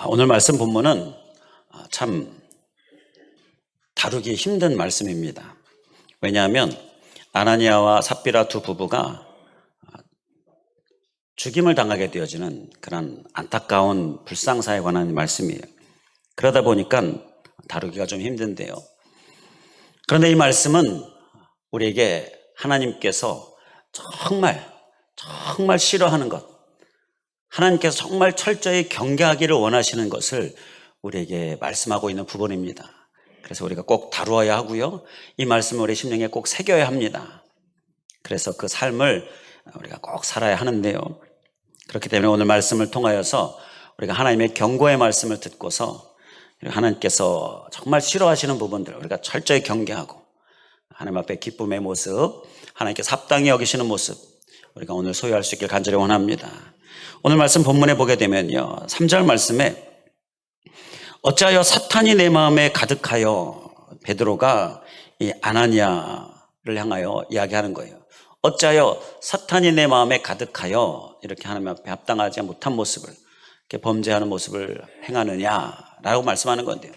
오늘 말씀 본문은 참 다루기 힘든 말씀입니다. 왜냐하면 아나니아와 삽비라 두 부부가 죽임을 당하게 되어지는 그런 안타까운 불상사에 관한 말씀이에요. 그러다 보니까 다루기가 좀 힘든데요. 그런데 이 말씀은 우리에게 하나님께서 정말 싫어하는 것, 하나님께서 정말 철저히 경계하기를 원하시는 것을 우리에게 말씀하고 있는 부분입니다. 그래서 우리가 꼭 다루어야 하고요. 이 말씀을 우리 심령에 꼭 새겨야 합니다. 그래서 그 삶을 우리가 꼭 살아야 하는데요. 그렇기 때문에 오늘 말씀을 통하여서 우리가 하나님의 경고의 말씀을 듣고서 하나님께서 정말 싫어하시는 부분들 우리가 철저히 경계하고 하나님 앞에 기쁨의 모습, 하나님께서 합당히 여기시는 모습 우리가 오늘 소유할 수 있길 간절히 원합니다. 오늘 말씀 본문에 보게 되면요, 3절 말씀에 어찌하여 사탄이 내 마음에 가득하여, 베드로가 이 아나니아를 향하여 이야기하는 거예요. 어찌하여 사탄이 내 마음에 가득하여 이렇게 하나님 앞에 합당하지 못한 모습을, 이렇게 범죄하는 모습을 행하느냐라고 말씀하는 건데요.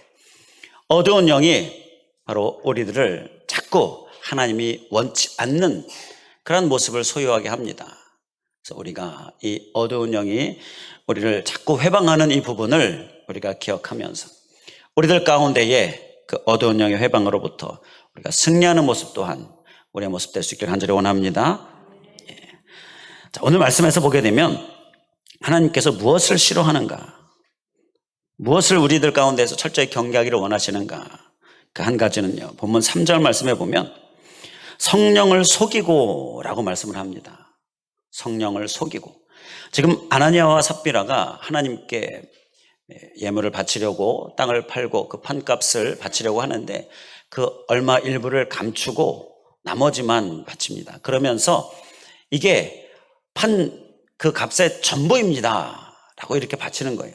어두운 영이 바로 우리들을 자꾸 하나님이 원치 않는 그런 모습을 소유하게 합니다. 그래서 우리가 이 어두운 영이 우리를 자꾸 회방하는 이 부분을 우리가 기억하면서 우리들 가운데에 그 어두운 영의 회방으로부터 우리가 승리하는 모습 또한 우리의 모습 될 수 있길 간절히 원합니다. 자, 오늘 말씀에서 보게 되면 하나님께서 무엇을 싫어하는가, 무엇을 우리들 가운데서 철저히 경계하기를 원하시는가, 그 한 가지는요, 본문 3절 말씀에 보면 성령을 속이고 라고 말씀을 합니다. 성령을 속이고. 지금 아나니아와 삽비라가 하나님께 예물을 바치려고 땅을 팔고 그 판값을 바치려고 하는데 그 얼마 일부를 감추고 나머지만 바칩니다. 그러면서 이게 판 그 값의 전부입니다 라고 이렇게 바치는 거예요.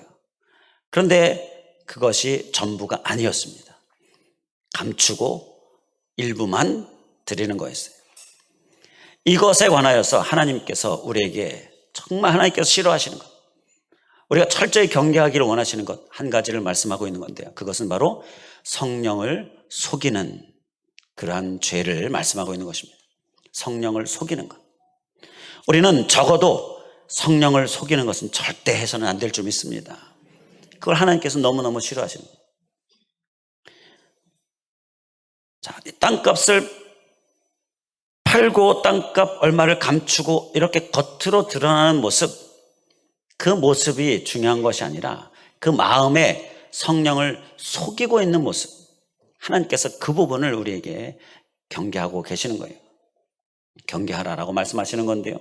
그런데 그것이 전부가 아니었습니다. 감추고 일부만 드리는 거였어요. 이것에 관하여서 하나님께서 우리에게 정말 하나님께서 싫어하시는 것, 우리가 철저히 경계하기를 원하시는 것 한 가지를 말씀하고 있는 건데요. 그것은 바로 성령을 속이는 그러한 죄를 말씀하고 있는 것입니다. 성령을 속이는 것. 우리는 적어도 성령을 속이는 것은 절대 해서는 안 될 줄 믿습니다. 그걸 하나님께서 너무너무 싫어하시는 거예요. 자, 땅값을 팔고 땅값 얼마를 감추고 이렇게 겉으로 드러나는 모습, 그 모습이 중요한 것이 아니라 그 마음에 성령을 속이고 있는 모습, 하나님께서 그 부분을 우리에게 경계하고 계시는 거예요. 경계하라라고 말씀하시는 건데요.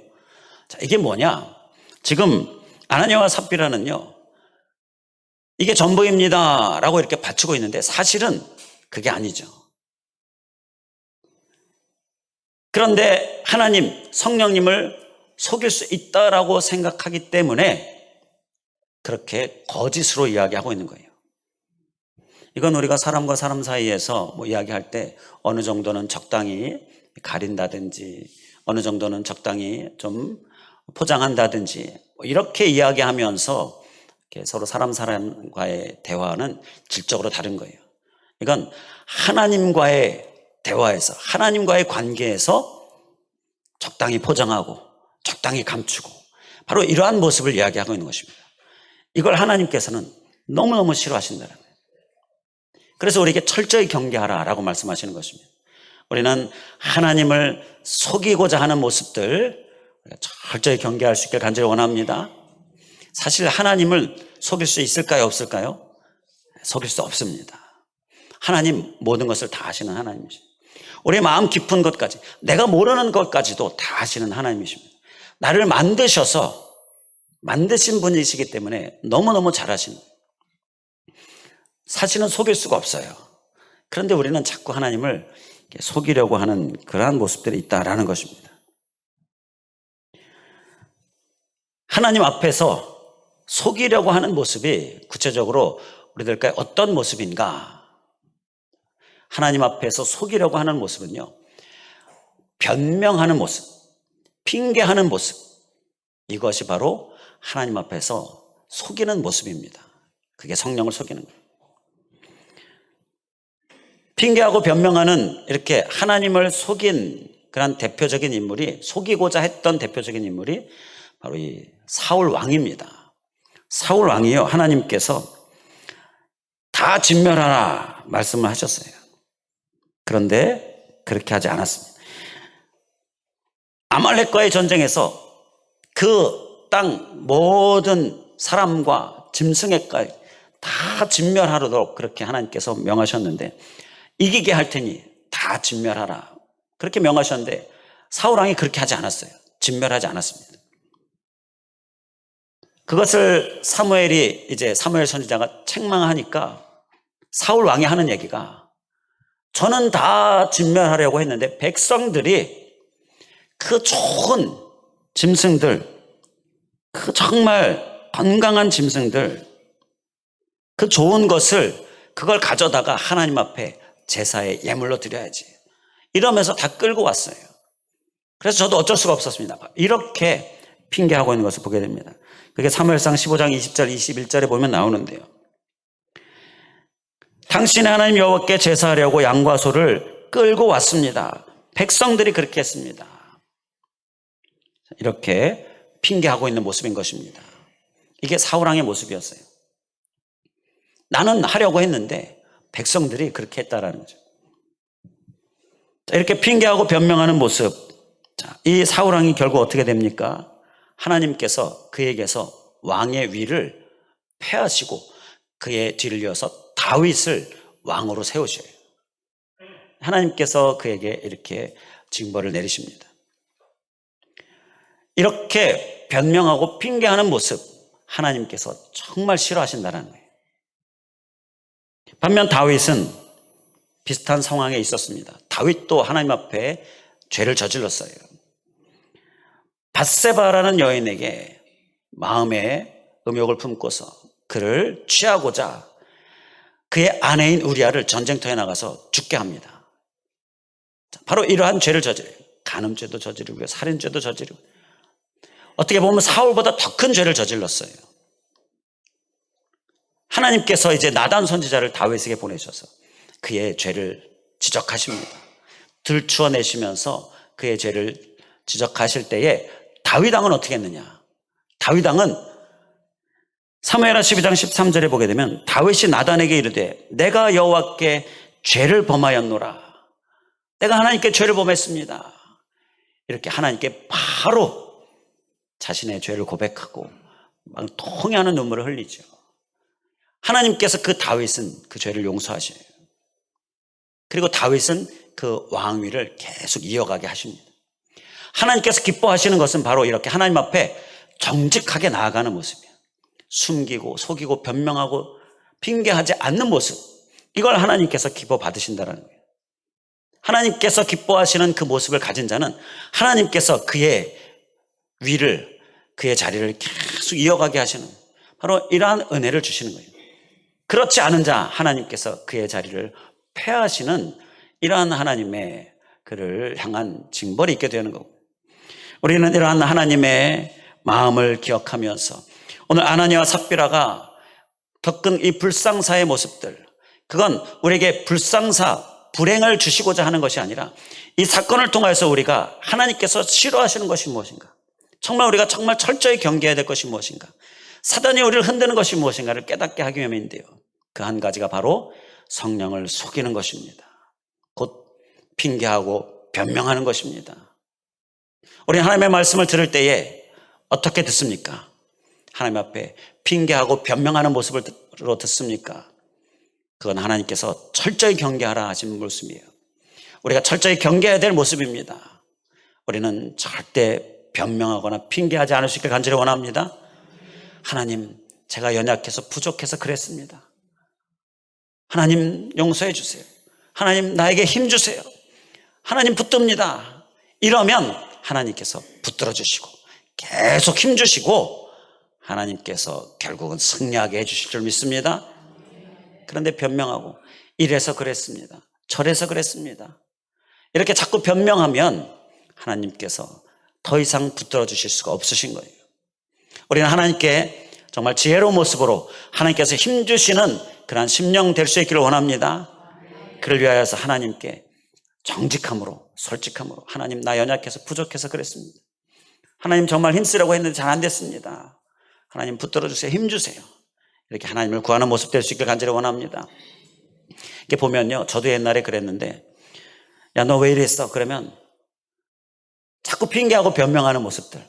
자, 이게 뭐냐? 지금 아나니아와 삽비라는요, 이게 전부입니다 라고 이렇게 바치고 있는데 사실은 그게 아니죠. 그런데 하나님, 성령님을 속일 수 있다라고 생각하기 때문에 그렇게 거짓으로 이야기하고 있는 거예요. 이건 우리가 사람과 사람 사이에서 이야기할 때 어느 정도는 적당히 가린다든지 어느 정도는 적당히 좀 포장한다든지 이렇게 이야기하면서 이렇게 서로 사람과의 대화는 질적으로 다른 거예요. 이건 하나님과의 대화에서, 하나님과의 관계에서 적당히 포장하고 적당히 감추고 바로 이러한 모습을 이야기하고 있는 것입니다. 이걸 하나님께서는 너무너무 싫어하신다는 거예요. 그래서 우리에게 철저히 경계하라라고 말씀하시는 것입니다. 우리는 하나님을 속이고자 하는 모습들 철저히 경계할 수 있길 간절히 원합니다. 사실 하나님을 속일 수 있을까요, 없을까요? 속일 수 없습니다. 하나님 모든 것을 다 아시는 하나님이십니다. 우리의 마음 깊은 것까지, 내가 모르는 것까지도 다 아시는 하나님이십니다. 나를 만드셔서 만드신 분이시기 때문에 너무너무 잘 아시는 거예요. 사실은 속일 수가 없어요. 그런데 우리는 자꾸 하나님을 속이려고 하는 그러한 모습들이 있다라는 것입니다. 하나님 앞에서 속이려고 하는 모습이 구체적으로 우리들과의 어떤 모습인가? 하나님 앞에서 속이려고 하는 모습은요, 변명하는 모습, 핑계하는 모습, 이것이 바로 하나님 앞에서 속이는 모습입니다. 그게 성령을 속이는 거예요. 핑계하고 변명하는 이렇게 하나님을 속인 그런 대표적인 인물이, 속이고자 했던 대표적인 인물이 바로 이 사울 왕입니다. 사울 왕이요, 하나님께서 다 진멸하라 말씀을 하셨어요. 그런데 그렇게 하지 않았습니다. 아말렉과의 전쟁에서 그 땅 모든 사람과 짐승에까지 다 진멸하도록 그렇게 하나님께서 명하셨는데, 이기게 할 테니 다 진멸하라 그렇게 명하셨는데 사울 왕이 그렇게 하지 않았어요. 진멸하지 않았습니다. 그것을 사무엘 선지자가 책망하니까 사울 왕이 하는 얘기가, 저는 다 진멸하려고 했는데 백성들이 그 좋은 짐승들, 그 정말 건강한 짐승들, 그 좋은 것을 그걸 가져다가 하나님 앞에 제사에 예물로 드려야지, 이러면서 다 끌고 왔어요. 그래서 저도 어쩔 수가 없었습니다. 이렇게 핑계하고 있는 것을 보게 됩니다. 그게 사무엘상 15장 20절 21절에 보면 나오는데요. 당신의 하나님 여호와께 제사하려고 양과 소를 끌고 왔습니다. 백성들이 그렇게 했습니다. 이렇게 핑계하고 있는 모습인 것입니다. 이게 사울왕의 모습이었어요. 나는 하려고 했는데 백성들이 그렇게 했다라는 거죠. 이렇게 핑계하고 변명하는 모습. 이 사울왕이 결국 어떻게 됩니까? 하나님께서 그에게서 왕의 위를 폐하시고 그의 뒤를 이어서 다윗을 왕으로 세우셔요. 하나님께서 그에게 이렇게 징벌을 내리십니다. 이렇게 변명하고 핑계하는 모습, 하나님께서 정말 싫어하신다는 거예요. 반면 다윗은 비슷한 상황에 있었습니다. 다윗도 하나님 앞에 죄를 저질렀어요. 밧세바라는 여인에게 마음에 음욕을 품고서 그를 취하고자 그의 아내인 우리아를 전쟁터에 나가서 죽게 합니다. 바로 이러한 죄를 저지르고, 간음죄도 저지르고요, 살인죄도 저지르고, 어떻게 보면 사울보다 더 큰 죄를 저질렀어요. 하나님께서 이제 나단 선지자를 다윗에게 보내셔서 그의 죄를 지적하십니다. 들추어내시면서 그의 죄를 지적하실 때에 다윗 왕은 어떻게 했느냐? 다윗 왕은 사무엘하 12장 13절에 보게 되면 다윗이 나단에게 이르되 내가 여호와께 죄를 범하였노라. 내가 하나님께 죄를 범했습니다. 이렇게 하나님께 바로 자신의 죄를 고백하고 막 통해하는 눈물을 흘리죠. 하나님께서 그 다윗은 그 죄를 용서하셔요. 그리고 다윗은 그 왕위를 계속 이어가게 하십니다. 하나님께서 기뻐하시는 것은 바로 이렇게 하나님 앞에 정직하게 나아가는 모습이에요. 숨기고 속이고 변명하고 핑계하지 않는 모습, 이걸 하나님께서 기뻐 받으신다는 거예요. 하나님께서 기뻐하시는 그 모습을 가진 자는 하나님께서 그의 위를, 그의 자리를 계속 이어가게 하시는, 바로 이러한 은혜를 주시는 거예요. 그렇지 않은 자 하나님께서 그의 자리를 폐하시는 이러한 하나님의 그를 향한 징벌이 있게 되는 거고, 우리는 이러한 하나님의 마음을 기억하면서 오늘 아나니아와 삽비라가 겪은 이 불상사의 모습들, 그건 우리에게 불행을 주시고자 하는 것이 아니라 이 사건을 통해서 우리가 하나님께서 싫어하시는 것이 무엇인가, 정말 우리가 정말 철저히 경계해야 될 것이 무엇인가, 사단이 우리를 흔드는 것이 무엇인가를 깨닫게 하기 위함인데요, 그 한 가지가 바로 성령을 속이는 것입니다. 곧 핑계하고 변명하는 것입니다. 우리 하나님의 말씀을 들을 때에 어떻게 듣습니까? 하나님 앞에 핑계하고 변명하는 모습으로 듣습니까? 그건 하나님께서 철저히 경계하라 하신 모습이에요. 우리가 철저히 경계해야 될 모습입니다. 우리는 절대 변명하거나 핑계하지 않을 수 있게 간절히 원합니다. 하나님, 제가 연약해서 부족해서 그랬습니다. 하나님 용서해 주세요. 하나님 나에게 힘 주세요. 하나님 붙듭니다. 이러면 하나님께서 붙들어 주시고 계속 힘 주시고 하나님께서 결국은 승리하게 해 주실 줄 믿습니다. 그런데 변명하고 이래서 그랬습니다, 저래서 그랬습니다, 이렇게 자꾸 변명하면 하나님께서 더 이상 붙들어 주실 수가 없으신 거예요. 우리는 하나님께 정말 지혜로운 모습으로 하나님께서 힘주시는 그러한 심령 될 수 있기를 원합니다. 그를 위하여서 하나님께 정직함으로, 솔직함으로, 하나님 나 연약해서 부족해서 그랬습니다. 하나님 정말 힘쓰려고 했는데 잘 안 됐습니다. 하나님 붙들어 주세요. 힘 주세요. 이렇게 하나님을 구하는 모습 될 수 있기를 간절히 원합니다. 이렇게 보면요, 저도 옛날에 그랬는데, 야 너 왜 이랬어? 그러면 자꾸 핑계하고 변명하는 모습들,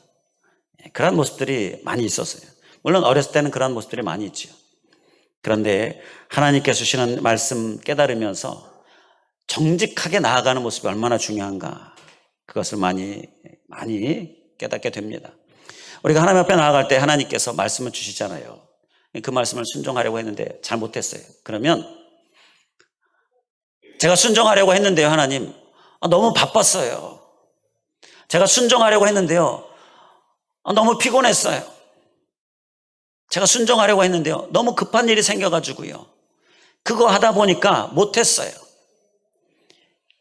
그런 모습들이 많이 있었어요. 물론 어렸을 때는 그런 모습들이 많이 있죠. 그런데 하나님께서 주시는 말씀 깨달으면서 정직하게 나아가는 모습이 얼마나 중요한가, 그것을 많이 깨닫게 됩니다. 우리가 하나님 앞에 나아갈 때 하나님께서 말씀을 주시잖아요. 그 말씀을 순종하려고 했는데 잘 못했어요. 그러면 제가 순종하려고 했는데요, 하나님 너무 바빴어요. 제가 순종하려고 했는데요, 너무 피곤했어요. 제가 순종하려고 했는데요, 너무 급한 일이 생겨가지고요, 그거 하다 보니까 못했어요.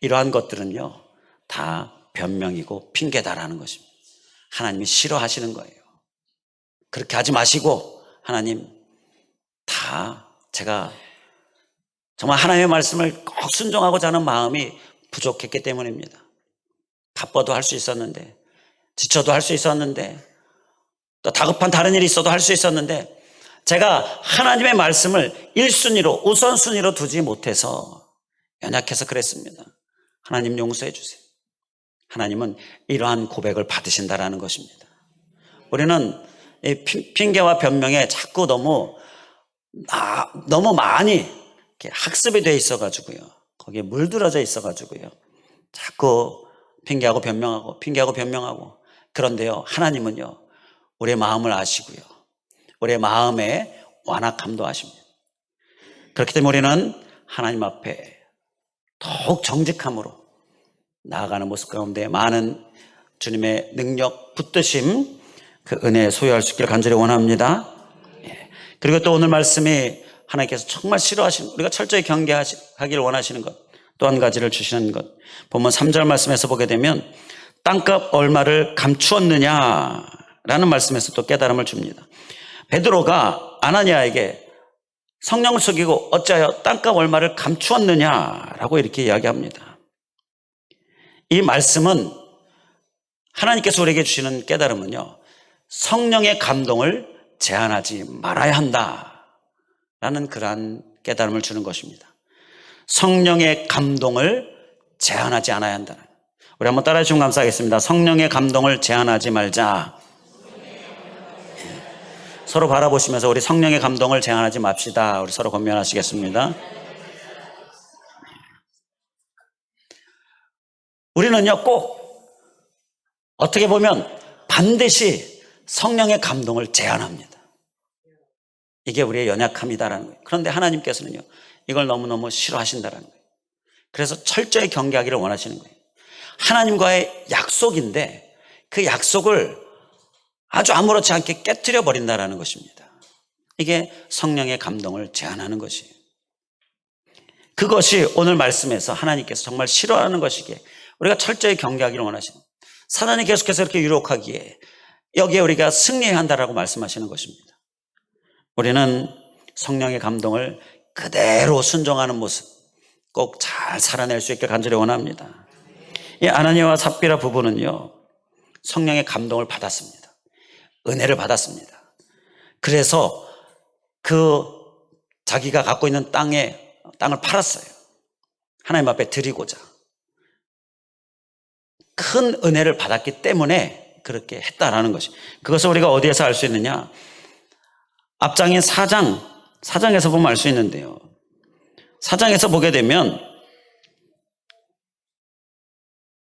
이러한 것들은요, 다 변명이고 핑계다라는 것입니다. 하나님이 싫어하시는 거예요. 그렇게 하지 마시고, 하나님 다 제가 정말 하나님의 말씀을 꼭 순종하고자 하는 마음이 부족했기 때문입니다. 바빠도 할 수 있었는데, 지쳐도 할 수 있었는데, 또 다급한 다른 일이 있어도 할 수 있었는데, 제가 하나님의 말씀을 1순위로, 우선순위로 두지 못해서 연약해서 그랬습니다. 하나님 용서해 주세요. 하나님은 이러한 고백을 받으신다라는 것입니다. 우리는 이 핑계와 변명에 자꾸 너무 많이 학습이 돼 있어가지고요, 거기에 물들어져 있어가지고요, 자꾸 핑계하고 변명하고. 그런데요, 하나님은요, 우리의 마음을 아시고요, 우리의 마음의 완악함도 아십니다. 그렇기 때문에 우리는 하나님 앞에 더욱 정직함으로 나아가는 모습 가운데 많은 주님의 능력, 붙드심, 그 은혜 소유할 수 있기를 간절히 원합니다. 그리고 또 오늘 말씀이 하나님께서 정말 싫어하시는, 우리가 철저히 경계하기를 원하시는 것, 또 한 가지를 주시는 것, 본문 3절 말씀에서 보게 되면 땅값 얼마를 감추었느냐라는 말씀에서 또 깨달음을 줍니다. 베드로가 아나니아에게 성령을 속이고 어찌하여 땅값 얼마를 감추었느냐라고 이렇게 이야기합니다. 이 말씀은, 하나님께서 우리에게 주시는 깨달음은요, 성령의 감동을 제한하지 말아야 한다라는 그러한 깨달음을 주는 것입니다. 성령의 감동을 제한하지 않아야 한다. 우리 한번 따라해 주시면 감사하겠습니다. 성령의 감동을 제한하지 말자. 서로 바라보시면서 우리 성령의 감동을 제한하지 맙시다. 우리 서로 권면하시겠습니다. 우리는요, 꼭 어떻게 보면 반드시 성령의 감동을 제한합니다. 이게 우리의 연약함이다라는 거예요. 그런데 하나님께서는요, 이걸 너무너무 싫어하신다라는 거예요. 그래서 철저히 경계하기를 원하시는 거예요. 하나님과의 약속인데 그 약속을 아주 아무렇지 않게 깨트려 버린다라는 것입니다. 이게 성령의 감동을 제한하는 것이에요. 그것이 오늘 말씀에서 하나님께서 정말 싫어하는 것이기에 우리가 철저히 경계하기를 원하시는, 사단이 계속해서 이렇게 유혹하기에 여기에 우리가 승리해야 한다라고 말씀하시는 것입니다. 우리는 성령의 감동을 그대로 순종하는 모습 꼭 잘 살아낼 수 있게 간절히 원합니다. 이 아나니아와 삽비라 부부는요, 성령의 감동을 받았습니다. 은혜를 받았습니다. 그래서 그 자기가 갖고 있는 땅을 팔았어요. 하나님 앞에 드리고자. 큰 은혜를 받았기 때문에 그렇게 했다라는 것이, 그것을 우리가 어디에서 알 수 있느냐, 앞장인 4장에서 보면 알 수 있는데요, 4장에서 보게 되면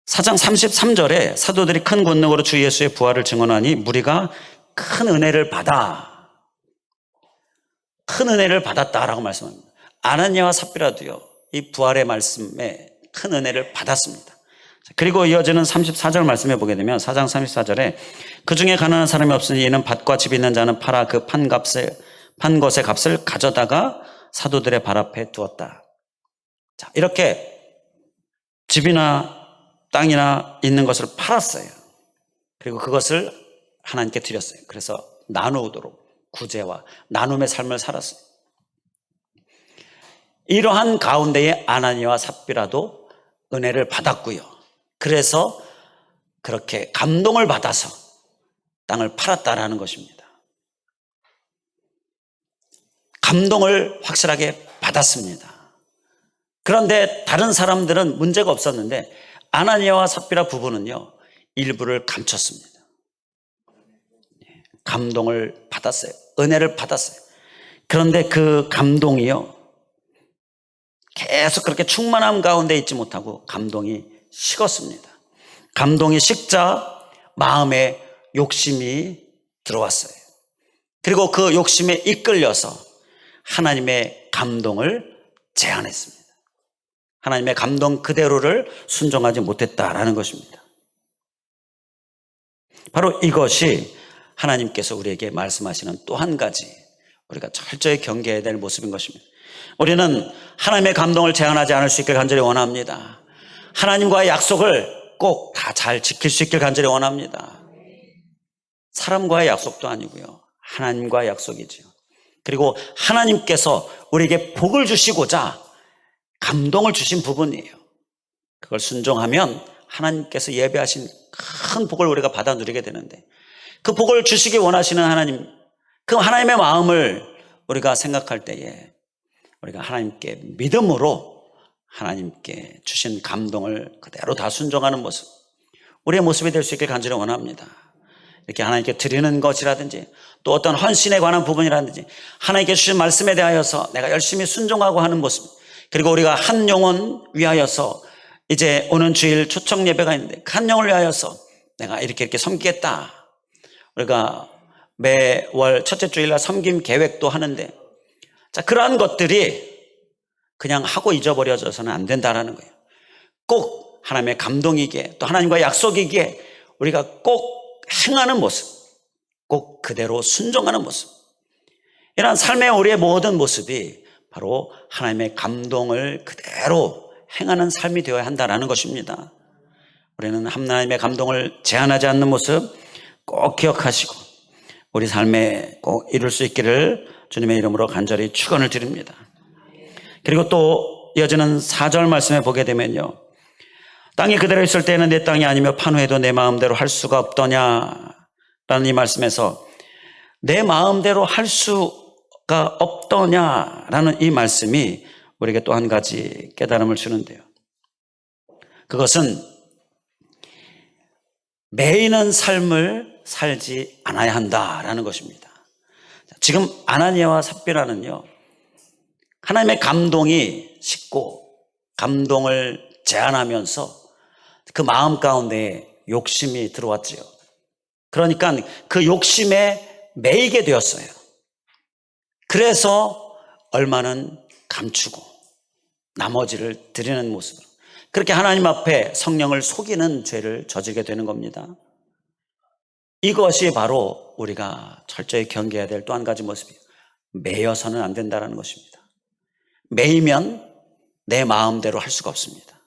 4장 33절에 사도들이 큰 권능으로 주 예수의 부활을 증언하니 무리가 큰 은혜를 받았다라고 말씀합니다. 아나니아와 삽비라도요, 이 부활의 말씀에 큰 은혜를 받았습니다. 그리고 이어지는 34절 말씀에 보게 되면 4장 34절에 그 중에 가난한 사람이 없으니 이는 밭과 집 있는 자는 팔아 그 판 것의 값을 가져다가 사도들의 발 앞에 두었다. 자, 이렇게 집이나 땅이나 있는 것을 팔았어요. 그리고 그것을 하나님께 드렸어요. 그래서 나누도록 구제와 나눔의 삶을 살았어요. 이러한 가운데에 아나니아와 삽비라도 은혜를 받았고요. 그래서 그렇게 감동을 받아서 땅을 팔았다라는 것입니다. 감동을 확실하게 받았습니다. 그런데 다른 사람들은 문제가 없었는데 아나니아와 삽비라 부부는요, 일부를 감췄습니다. 감동을 받았어요. 은혜를 받았어요. 그런데 그 감동이요, 계속 그렇게 충만함 가운데 있지 못하고 감동이 식었습니다. 감동이 식자 마음에 욕심이 들어왔어요. 그리고 그 욕심에 이끌려서 하나님의 감동을 제한했습니다. 하나님의 감동 그대로를 순종하지 못했다라는 것입니다. 바로 이것이 하나님께서 우리에게 말씀하시는 또 한 가지 우리가 철저히 경계해야 될 모습인 것입니다. 우리는 하나님의 감동을 제한하지 않을 수 있길 간절히 원합니다. 하나님과의 약속을 꼭 다 잘 지킬 수 있길 간절히 원합니다. 사람과의 약속도 아니고요, 하나님과의 약속이지요. 그리고 하나님께서 우리에게 복을 주시고자 감동을 주신 부분이에요. 그걸 순종하면 하나님께서 예배하신 큰 복을 우리가 받아 누리게 되는데, 그 복을 주시기 원하시는 하나님, 그 하나님의 마음을 우리가 생각할 때에 우리가 하나님께 믿음으로 하나님께 주신 감동을 그대로 다 순종하는 모습, 우리의 모습이 될 수 있길 간절히 원합니다. 이렇게 하나님께 드리는 것이라든지 또 어떤 헌신에 관한 부분이라든지 하나님께 주신 말씀에 대하여서 내가 열심히 순종하고 하는 모습, 그리고 우리가 한 영혼 위하여서 이제 오는 주일 초청 예배가 있는데 한 영혼을 위하여서 내가 이렇게 섬기겠다. 우리가 매월 첫째 주일날 섬김 계획도 하는데, 자, 그러한 것들이 그냥 하고 잊어버려져서는 안 된다라는 거예요. 꼭 하나님의 감동이기에 또 하나님과의 약속이기에 우리가 꼭 행하는 모습, 꼭 그대로 순종하는 모습, 이러한 삶의 우리의 모든 모습이 바로 하나님의 감동을 그대로 행하는 삶이 되어야 한다는 것입니다. 우리는 하나님의 감동을 제한하지 않는 모습 꼭 기억하시고 우리 삶에 꼭 이룰 수 있기를 주님의 이름으로 간절히 축원을 드립니다. 그리고 또 이어지는 4절 말씀에 보게 되면요, 땅이 그대로 있을 때는 내 땅이 아니며 판후해도 내 마음대로 할 수가 없더냐라는 이 말씀에서 내 마음대로 할 수가 없더냐라는 이 말씀이 우리에게 또 한 가지 깨달음을 주는데요, 그것은 매이는 삶을 살지 않아야 한다라는 것입니다. 지금 아나니아와 삽비라는요, 하나님의 감동이 식고 감동을 제한하면서 그 마음 가운데 욕심이 들어왔지요. 그러니까 그 욕심에 매이게 되었어요. 그래서 얼마는 감추고 나머지를 드리는 모습으로, 그렇게 하나님 앞에 성령을 속이는 죄를 저지르게 되는 겁니다. 이것이 바로 우리가 철저히 경계해야 될 또 한 가지 모습이에요. 매여서는 안 된다는 것입니다. 매이면 내 마음대로 할 수가 없습니다.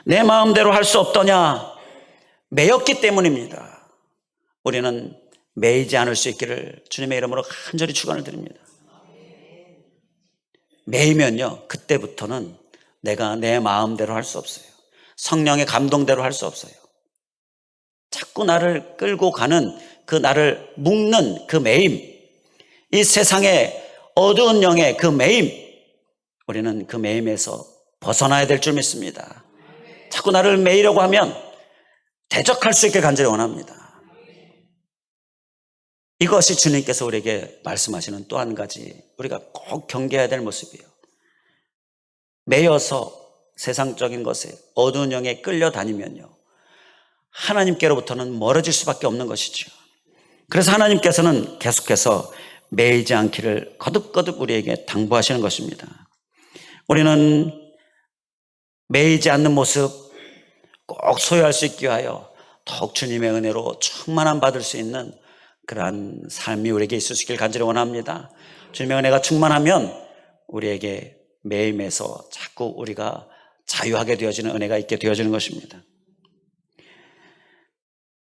내 마음대로 할 수 없더냐? 매였기 때문입니다. 우리는 매이지 않을 수 있기를 주님의 이름으로 간절히 축원을 드립니다. 매이면요, 그때부터는 내가 내 마음대로 할 수 없어요. 성령의 감동대로 할 수 없어요. 자꾸 나를 끌고 가는 그 나를 묶는 그 매임, 이 세상의 어두운 영의 그 매임, 우리는 그 매임에서 벗어나야 될 줄 믿습니다. 자꾸 나를 매이려고 하면 대적할 수 있게 간절히 원합니다. 이것이 주님께서 우리에게 말씀하시는 또 한 가지 우리가 꼭 경계해야 될 모습이에요. 매여서 세상적인 것에 어두운 영에 끌려다니면요, 하나님께로부터는 멀어질 수밖에 없는 것이죠. 그래서 하나님께서는 계속해서 매이지 않기를 거듭거듭 우리에게 당부하시는 것입니다. 우리는 매이지 않는 모습 꼭 소유할 수 있게 하여 더욱 주님의 은혜로 충만함 받을 수 있는 그러한 삶이 우리에게 있을 수 있길 간절히 원합니다. 주님의 은혜가 충만하면 우리에게 매임에서 자꾸 우리가 자유하게 되어지는 은혜가 있게 되어지는 것입니다.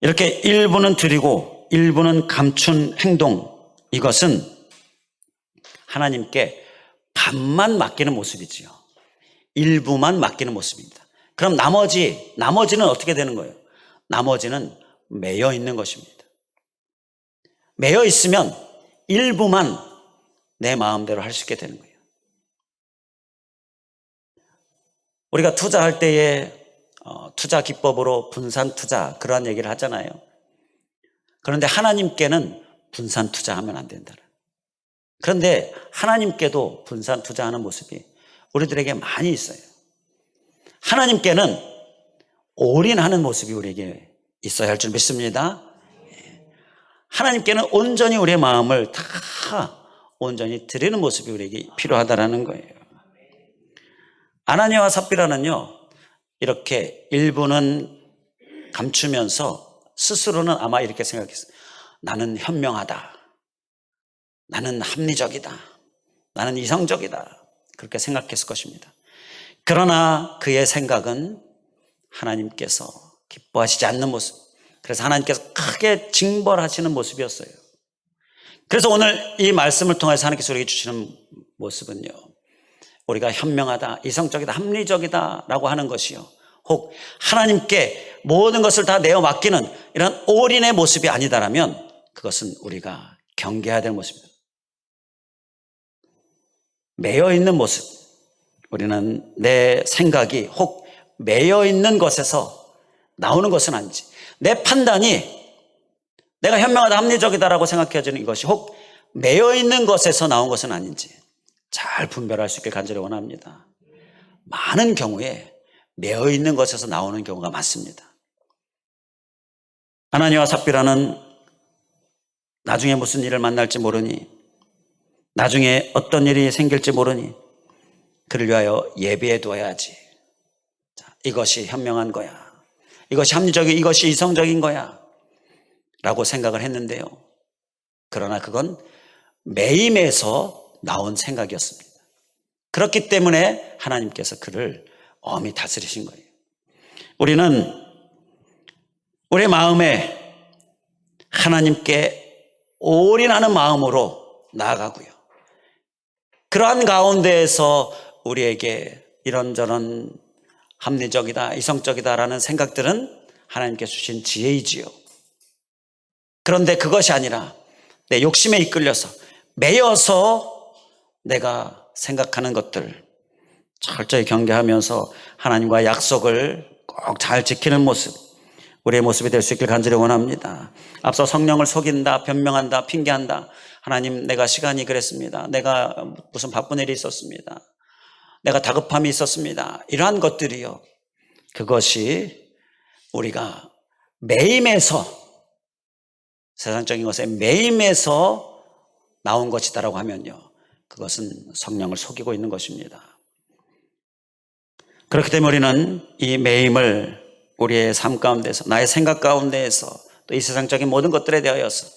이렇게 일부는 드리고 일부는 감춘 행동, 이것은 하나님께 반만 맡기는 모습이지요. 일부만 맡기는 모습입니다. 그럼 나머지는 어떻게 되는 거예요? 나머지는 매여 있는 것입니다. 매여 있으면 일부만 내 마음대로 할 수 있게 되는 거예요. 우리가 투자할 때에 투자 기법으로 분산 투자 그러한 얘기를 하잖아요. 그런데 하나님께는 분산 투자하면 안 된다. 그런데 하나님께도 분산 투자하는 모습이 우리들에게 많이 있어요. 하나님께는 올인하는 모습이 우리에게 있어야 할 줄 믿습니다. 하나님께는 온전히 우리의 마음을 다 온전히 드리는 모습이 우리에게 필요하다라는 거예요. 아나니아와 삽비라는요, 이렇게 일부는 감추면서 스스로는 아마 이렇게 생각했어요. 나는 현명하다. 나는 합리적이다. 나는 이성적이다. 그렇게 생각했을 것입니다. 그러나 그의 생각은 하나님께서 기뻐하시지 않는 모습. 그래서 하나님께서 크게 징벌하시는 모습이었어요. 그래서 오늘 이 말씀을 통해서 하나님께서 우리에게 주시는 모습은요, 우리가 현명하다, 이성적이다, 합리적이다 라고 하는 것이요, 혹 하나님께 모든 것을 다 내어 맡기는 이런 올인의 모습이 아니다라면 그것은 우리가 경계해야 될 모습입니다. 매여 있는 모습, 우리는 내 생각이 혹 매여 있는 것에서 나오는 것은 아닌지, 내 판단이 내가 현명하다, 합리적이다라고 생각해지는 이것이 혹 매여 있는 것에서 나온 것은 아닌지 잘 분별할 수 있길 간절히 원합니다. 많은 경우에 매여 있는 것에서 나오는 경우가 많습니다. 아나니아와 삽비라는 나중에 무슨 일을 만날지 모르니, 나중에 어떤 일이 생길지 모르니 그를 위하여 예비해 두어야지. 이것이 현명한 거야. 이것이 합리적이고 이것이 이성적인 거야. 라고 생각을 했는데요. 그러나 그건 매임에서 나온 생각이었습니다. 그렇기 때문에 하나님께서 그를 엄히 다스리신 거예요. 우리는 우리의 마음에 하나님께 올인하는 마음으로 나아가고요. 그러한 가운데에서 우리에게 이런저런 합리적이다, 이성적이다라는 생각들은 하나님께서 주신 지혜이지요. 그런데 그것이 아니라 내 욕심에 이끌려서 매여서 내가 생각하는 것들 철저히 경계하면서 하나님과의 약속을 꼭 잘 지키는 모습, 우리의 모습이 될 수 있길 간절히 원합니다. 앞서 성령을 속인다, 변명한다, 핑계한다. 하나님, 내가 시간이 그랬습니다. 내가 무슨 바쁜 일이 있었습니다. 내가 다급함이 있었습니다. 이러한 것들이요, 그것이 우리가 매임에서, 세상적인 것에 매임에서 나온 것이다라고 하면요, 그것은 성령을 속이고 있는 것입니다. 그렇기 때문에 우리는 이 매임을 우리의 삶 가운데서, 나의 생각 가운데에서, 또 이 세상적인 모든 것들에 대하여서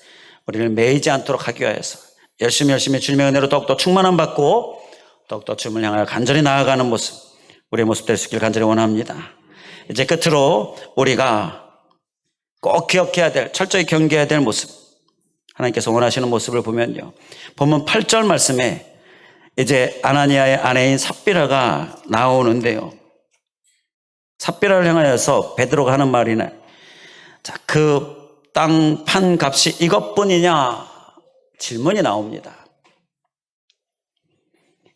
우리를 매이지 않도록 하기 위해서 열심히 주님의 은혜로 더욱더 충만함 받고 더욱더 주님을 향하여 간절히 나아가는 모습, 우리의 모습 될 수 있기를 간절히 원합니다. 이제 끝으로 우리가 꼭 기억해야 될, 철저히 경계해야 될 모습, 하나님께서 원하시는 모습을 보면요, 본문 8절 말씀에 이제 아나니아의 아내인 삽비라가 나오는데요, 삽비라를 향하여서 베드로가 하는 말이네. 자, 그 땅 판 값이 이것뿐이냐? 질문이 나옵니다.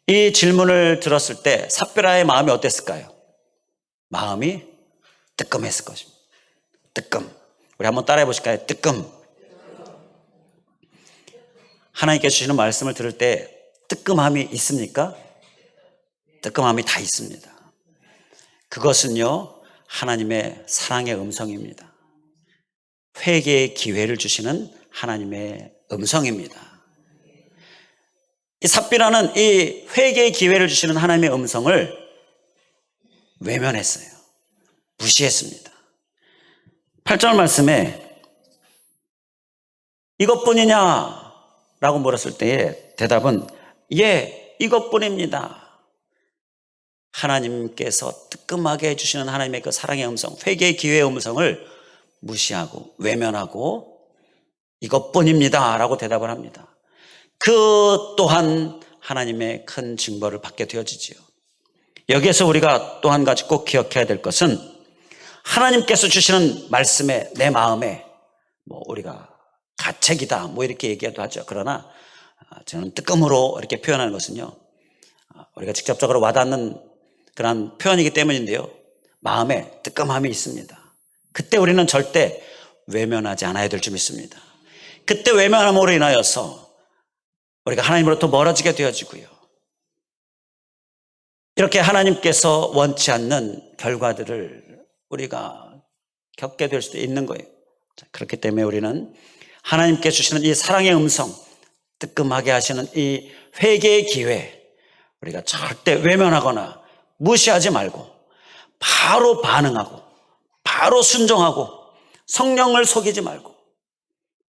이 질문을 들었을 때 삽비라의 마음이 어땠을까요? 마음이 뜨끔했을 것입니다. 뜨끔. 우리 한번 따라해 보실까요? 뜨끔. 하나님께서 주시는 말씀을 들을 때 뜨끔함이 있습니까? 뜨끔함이 다 있습니다. 그것은요, 하나님의 사랑의 음성입니다. 회개의 기회를 주시는 하나님의 음성입니다. 이 삽비라는 이 회개의 기회를 주시는 하나님의 음성을 외면했어요. 무시했습니다. 8절 말씀에 이것뿐이냐? 라고 물었을 때의 대답은 예, 이것뿐입니다. 하나님께서 뜨끔하게 해주시는 하나님의 그 사랑의 음성, 회개의 기회의 음성을 무시하고 외면하고 이것뿐입니다 라고 대답을 합니다. 그 또한 하나님의 큰 징벌을 받게 되어지지요. 여기에서 우리가 또 한 가지 꼭 기억해야 될 것은 하나님께서 주시는 말씀에 내 마음에 우리가 가책이다 이렇게 얘기도 하죠. 그러나 저는 뜨끔으로 이렇게 표현하는 것은요, 우리가 직접적으로 와닿는 그런 표현이기 때문인데요, 마음에 뜨끔함이 있습니다. 그때 우리는 절대 외면하지 않아야 될 줄 믿습니다. 그때 외면함으로 인하여서 우리가 하나님으로부터 멀어지게 되어지고요, 이렇게 하나님께서 원치 않는 결과들을 우리가 겪게 될 수도 있는 거예요. 그렇기 때문에 우리는 하나님께 주시는 이 사랑의 음성, 뜨끔하게 하시는 이 회개의 기회, 우리가 절대 외면하거나 무시하지 말고 바로 반응하고 바로 순종하고 성령을 속이지 말고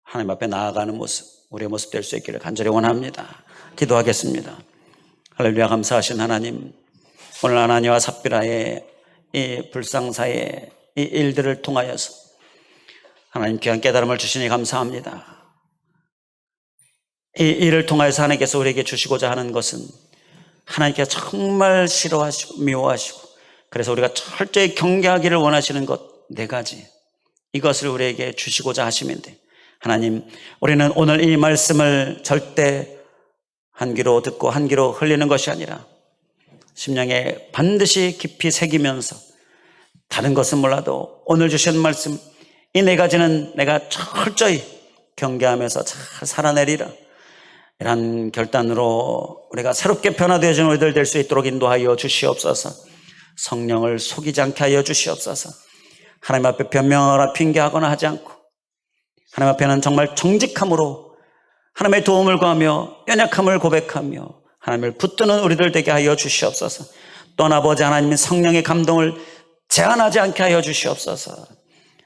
하나님 앞에 나아가는 모습, 우리의 모습 될 수 있기를 간절히 원합니다. 기도하겠습니다. 할렐루야. 감사하신 하나님, 오늘 아나니와 삽비라의 이 불상사의 이 일들을 통하여서 하나님 귀한 깨달음을 주시니 감사합니다. 이 일을 통하여서 하나님께서 우리에게 주시고자 하는 것은 하나님께서 정말 싫어하시고 미워하시고, 그래서 우리가 철저히 경계하기를 원하시는 것 네 가지, 이것을 우리에게 주시고자 하심인데, 하나님, 우리는 오늘 이 말씀을 절대 한 귀로 듣고 한 귀로 흘리는 것이 아니라 심령에 반드시 깊이 새기면서 다른 것은 몰라도 오늘 주신 말씀 이 네 가지는 내가 철저히 경계하면서 잘 살아내리라, 이런 결단으로 우리가 새롭게 변화되어진 우리들 될 수 있도록 인도하여 주시옵소서. 성령을 속이지 않게 하여 주시옵소서. 하나님 앞에 변명하거나 핑계하거나 하지 않고 하나님 앞에는 정말 정직함으로 하나님의 도움을 구하며 연약함을 고백하며 하나님을 붙드는 우리들 되게 하여 주시옵소서. 또한 아버지 하나님의 성령의 감동을 제한하지 않게 하여 주시옵소서.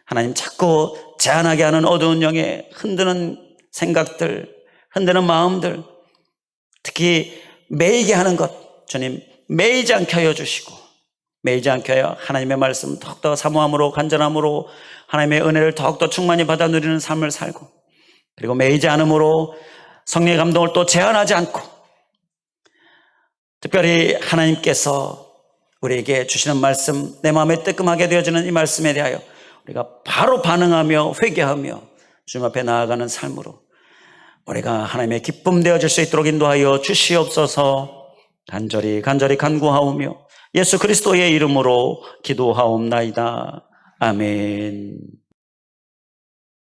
하나님, 자꾸 제한하게 하는 어두운 영에 흔드는 생각들, 흔드는 마음들, 특히 매이게 하는 것, 주님 매이지 않게 하여 주시고, 매이지 않게 하여 하나님의 말씀 더욱더 사모함으로 간절함으로 하나님의 은혜를 더욱더 충만히 받아 누리는 삶을 살고, 그리고 매이지 않음으로 성령의 감동을 또 제한하지 않고, 특별히 하나님께서 우리에게 주시는 말씀, 내 마음에 뜨끔하게 되어지는 이 말씀에 대하여 우리가 바로 반응하며 회개하며 주님 앞에 나아가는 삶으로 우리가 하나님의 기쁨 되어질 수 있도록 인도하여 주시옵소서. 간절히 간구하오며 예수 그리스도의 이름으로 기도하옵나이다. 아멘.